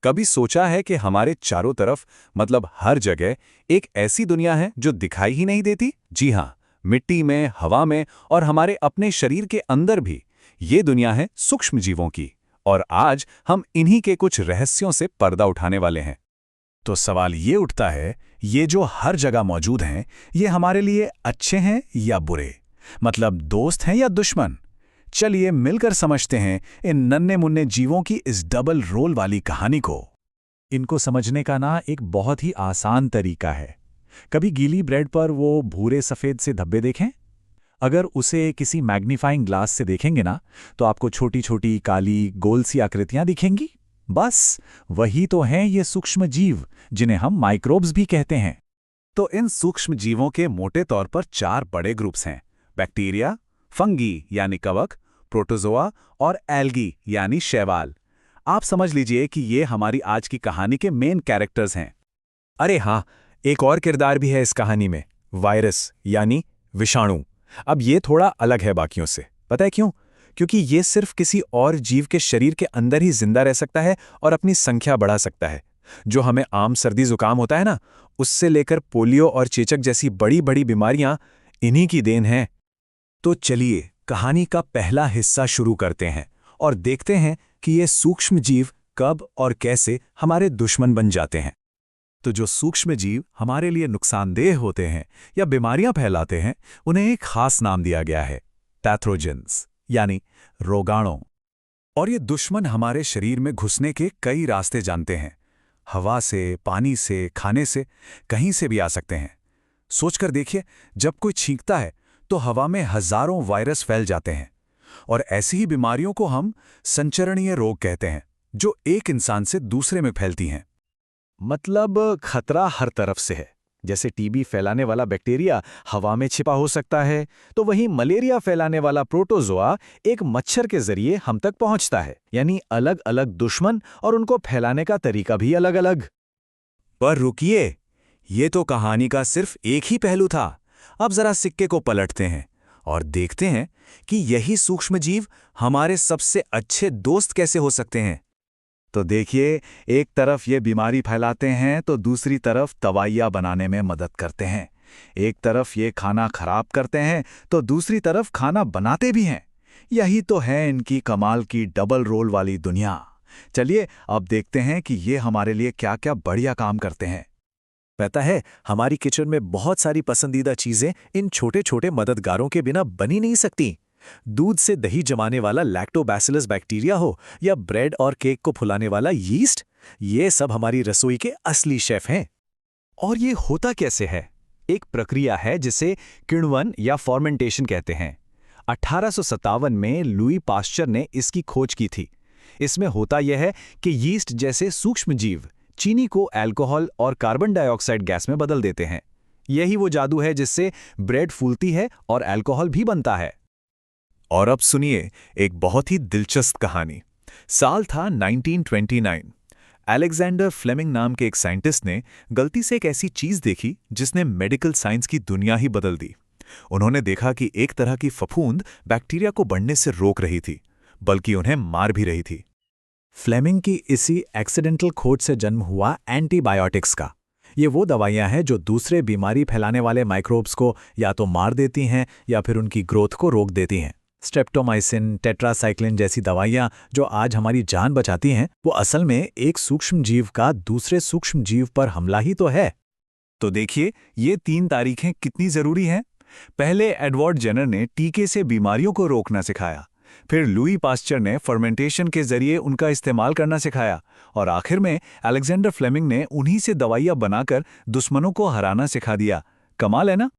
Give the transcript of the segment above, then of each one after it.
कभी सोचा है कि हमारे चारों तरफ मतलब हर जगह एक ऐसी दुनिया है जो दिखाई ही नहीं देती? जी हाँ, मिट्टी में, हवा में और हमारे अपने शरीर के अंदर भी। ये दुनिया है सूक्ष्म जीवों की। और आज हम इन्हीं के कुछ रहस्यों से पर्दा उठाने वाले हैं। तो सवाल ये उठता है, ये जो हर जगह मौजूद हैं, ये हमारे लिए अच्छे हैं या बुरे? मतलब दोस्त हैं या दुश्मन? चलिए मिलकर समझते हैं इन नन्हे मुन्ने जीवों की इस डबल रोल वाली कहानी को। इनको समझने का ना एक बहुत ही आसान तरीका है। कभी गीली ब्रेड पर वो भूरे सफ़ेद से धब्बे देखें? अगर उसे किसी मैग्नीफाइंग ग्लास से देखेंगे ना, तो आपको छोटी छोटी काली गोल सी आकृतियां दिखेंगी। बस वही तो हैं ये सूक्ष्म जीव, जिन्हें हम माइक्रोब्स भी कहते हैं। तो इन सूक्ष्म जीवों के मोटे तौर पर 4 बड़े ग्रुप्स हैं: बैक्टीरिया, फंगी यानी कवक, प्रोटोजोआ और एल्गी यानी शैवाल। आप समझ लीजिए कि ये हमारी आज की कहानी के मेन कैरेक्टर्स हैं। अरे हाँ, एक और किरदार भी है इस कहानी में, वायरस यानी विषाणु। अब ये थोड़ा अलग है बाकियों से। पता है क्यों? क्योंकि ये सिर्फ किसी और जीव के शरीर के अंदर ही जिंदा रह सकता है और अपनी संख्या बढ़ा सकता है। जो हमें आम सर्दी जुकाम होता है ना, उससे लेकर पोलियो और चेचक जैसी बड़ी बड़ी बीमारियां इन्हीं की देन हैं। तो चलिए कहानी का पहला हिस्सा शुरू करते हैं और देखते हैं कि ये सूक्ष्म जीव कब और कैसे हमारे दुश्मन बन जाते हैं। तो जो सूक्ष्म जीव हमारे लिए नुकसानदेह होते हैं या बीमारियां फैलाते हैं, उन्हें एक खास नाम दिया गया है, पैथोजेंस यानी रोगाणु। और ये दुश्मन हमारे शरीर में घुसने के कई रास्ते जानते हैं। हवा से, पानी से, खाने से, कहीं से भी आ सकते हैं। सोचकर देखिए, जब कोई छींकता है तो हवा में हजारों वायरस फैल जाते हैं। और ऐसी ही बीमारियों को हम संचरणीय रोग कहते हैं, जो एक इंसान से दूसरे में फैलती हैं। मतलब खतरा हर तरफ से है। जैसे टीबी फैलाने वाला बैक्टीरिया हवा में छिपा हो सकता है, तो वहीं मलेरिया फैलाने वाला प्रोटोजोआ एक मच्छर के जरिए हम तक पहुंचता है। यानी अलग अलग दुश्मन और उनको फैलाने का तरीका भी अलग अलग। पर रुकिए, ये तो कहानी का सिर्फ एक ही पहलू था। अब जरा सिक्के को पलटते हैं और देखते हैं कि यही सूक्ष्म जीव हमारे सबसे अच्छे दोस्त कैसे हो सकते हैं। तो देखिए, एक तरफ ये बीमारी फैलाते हैं तो दूसरी तरफ दवाइयाँ बनाने में मदद करते हैं। एक तरफ ये खाना खराब करते हैं तो दूसरी तरफ खाना बनाते भी हैं। यही तो है इनकी कमाल की डबल रोल वाली दुनिया। चलिए अब देखते हैं कि ये हमारे लिए क्या क्या बढ़िया काम करते हैं। पता है, हमारी किचन में बहुत सारी पसंदीदा चीजें इन छोटे छोटे मददगारों के बिना बनी नहीं सकती। दूध से दही जमाने वाला लैक्टोबैसिलस बैक्टीरिया हो या ब्रेड और केक को फुलाने वाला यीस्ट, ये सब हमारी रसोई के असली शेफ हैं। और ये होता कैसे है? एक प्रक्रिया है जिसे किण्वन या फॉर्मेंटेशन कहते हैं। 1857 में लुई पास्चर ने इसकी खोज की थी। इसमें होता यह है कि यीस्ट जैसे सूक्ष्म जीव चीनी को अल्कोहल और कार्बन डाइऑक्साइड गैस में बदल देते हैं। यही वो जादू है जिससे ब्रेड फूलती है और अल्कोहल भी बनता है। और अब सुनिए एक बहुत ही दिलचस्प कहानी। साल था 1929। अलेक्जेंडर फ्लेमिंग नाम के एक साइंटिस्ट ने गलती से एक ऐसी चीज देखी जिसने मेडिकल साइंस की दुनिया ही बदल दी। उन्होंने देखा कि एक तरह की फफूंद बैक्टीरिया को बढ़ने से रोक रही थी, बल्कि उन्हें मार भी रही थी। फ्लेमिंग की इसी एक्सीडेंटल खोज से जन्म हुआ एंटीबायोटिक्स का। ये वो दवाइयां हैं जो दूसरे बीमारी फैलाने वाले माइक्रोब्स को या तो मार देती हैं या फिर उनकी ग्रोथ को रोक देती हैं। स्ट्रेप्टोमाइसिन, टेट्रासाइक्लिन जैसी दवाइयां जो आज हमारी जान बचाती हैं, वो असल में एक सूक्ष्म जीव का दूसरे सूक्ष्म जीव पर हमला ही तो है। तो देखिए, ये 3 तारीखें कितनी जरूरी हैं। पहले एडवर्ड जेनर ने टीके से बीमारियों को रोकना सिखाया, फिर लुई पास्चर ने फर्मेंटेशन के जरिए उनका इस्तेमाल करना सिखाया, और आखिर में अलेक्जेंडर फ्लेमिंग ने उन्हीं से दवाइयां बनाकर दुश्मनों को हराना सिखा दिया। कमाल है ना?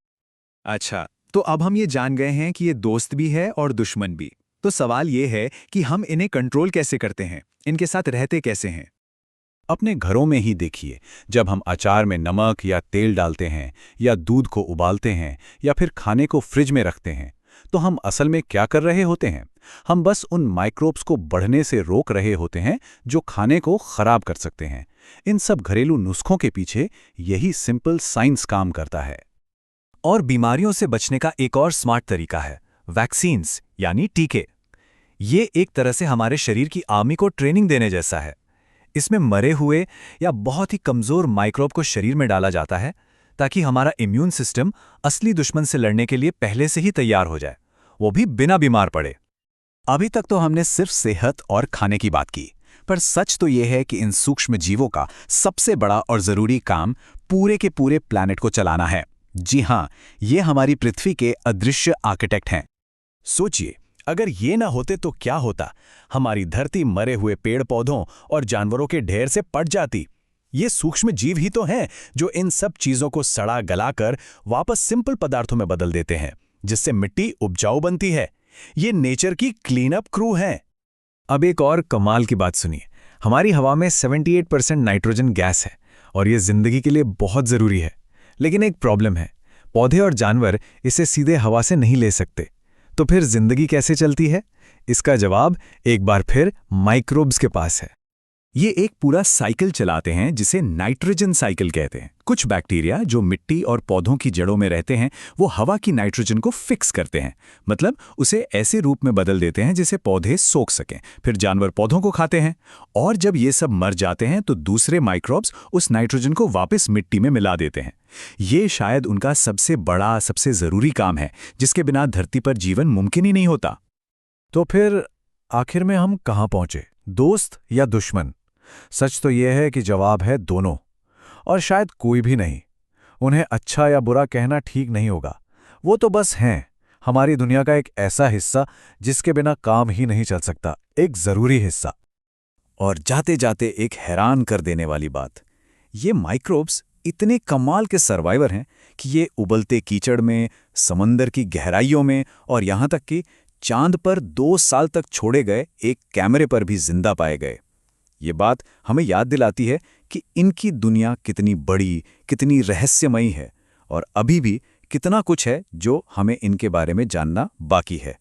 अच्छा, तो अब हम ये जान गए हैं कि ये दोस्त भी है और दुश्मन भी। तो सवाल ये है कि हम इन्हें कंट्रोल कैसे करते हैं, इनके साथ रहते कैसे हैं। अपने घरों में ही देखिए, जब हम अचार में नमक या तेल डालते हैं या दूध को उबालते हैं या फिर खाने को फ्रिज में रखते हैं, तो हम असल में क्या कर रहे होते हैं? हम बस उन माइक्रोब्स को बढ़ने से रोक रहे होते हैं जो खाने को खराब कर सकते हैं। इन सब घरेलू नुस्खों के पीछे यही सिंपल साइंस काम करता है। और बीमारियों से बचने का एक और स्मार्ट तरीका है, वैक्सीन्स यानी टीके। ये एक तरह से हमारे शरीर की आर्मी को ट्रेनिंग देने जैसा है। इसमें मरे हुए या बहुत ही कमज़ोर माइक्रोब को शरीर में डाला जाता है ताकि हमारा इम्यून सिस्टम असली दुश्मन से लड़ने के लिए पहले से ही तैयार हो जाए, वो भी बिना बीमार पड़े। अभी तक तो हमने सिर्फ सेहत और खाने की बात की, पर सच तो यह है कि इन सूक्ष्म जीवों का सबसे बड़ा और ज़रूरी काम पूरे के पूरे प्लैनेट को चलाना है। जी हाँ, ये हमारी पृथ्वी के अदृश्य आर्किटेक्ट हैं। सोचिए, अगर ये ना होते तो क्या होता? हमारी धरती मरे हुए पेड़ पौधों और जानवरों के ढेर से पट जाती। ये सूक्ष्म जीव ही तो हैं जो इन सब चीजों को सड़ा गलाकर वापस सिंपल पदार्थों में बदल देते हैं, जिससे मिट्टी उपजाऊ बनती है। ये नेचर की क्लीन अप क्रू हैं। अब एक और कमाल की बात सुनिए। हमारी हवा में 78% नाइट्रोजन गैस है और ये जिंदगी के लिए बहुत ज़रूरी है। लेकिन एक प्रॉब्लम है, पौधे और जानवर इसे सीधे हवा से नहीं ले सकते। तो फिर जिंदगी कैसे चलती है? इसका जवाब एक बार फिर माइक्रोब्स के पास है। ये एक पूरा साइकिल चलाते हैं जिसे नाइट्रोजन साइकिल कहते हैं। कुछ बैक्टीरिया जो मिट्टी और पौधों की जड़ों में रहते हैं वो हवा की नाइट्रोजन को फिक्स करते हैं, मतलब उसे ऐसे रूप में बदल देते हैं जिसे पौधे सोख सकें। फिर जानवर पौधों को खाते हैं और जब ये सब मर जाते हैं तो दूसरे माइक्रोब्स उस नाइट्रोजन को वापस मिट्टी में मिला देते हैं। ये शायद उनका सबसे बड़ा, सबसे ज़रूरी काम है, जिसके बिना धरती पर जीवन मुमकिन ही नहीं होता। तो फिर आखिर में हम कहाँ पहुंचे, दोस्त या दुश्मन? सच तो यह है कि जवाब है दोनों, और शायद कोई भी नहीं। उन्हें अच्छा या बुरा कहना ठीक नहीं होगा। वो तो बस हैं, हमारी दुनिया का एक ऐसा हिस्सा जिसके बिना काम ही नहीं चल सकता, एक ज़रूरी हिस्सा। और जाते जाते एक हैरान कर देने वाली बात, ये माइक्रोब्स इतने कमाल के सर्वाइवर हैं कि ये उबलते कीचड़ में, समंदर की गहराइयों में और यहाँ तक कि चांद पर 2 साल तक छोड़े गए एक कैमरे पर भी जिंदा पाए गए। ये बात हमें याद दिलाती है कि इनकी दुनिया कितनी बड़ी, कितनी रहस्यमयी है और अभी भी कितना कुछ है जो हमें इनके बारे में जानना बाकी है।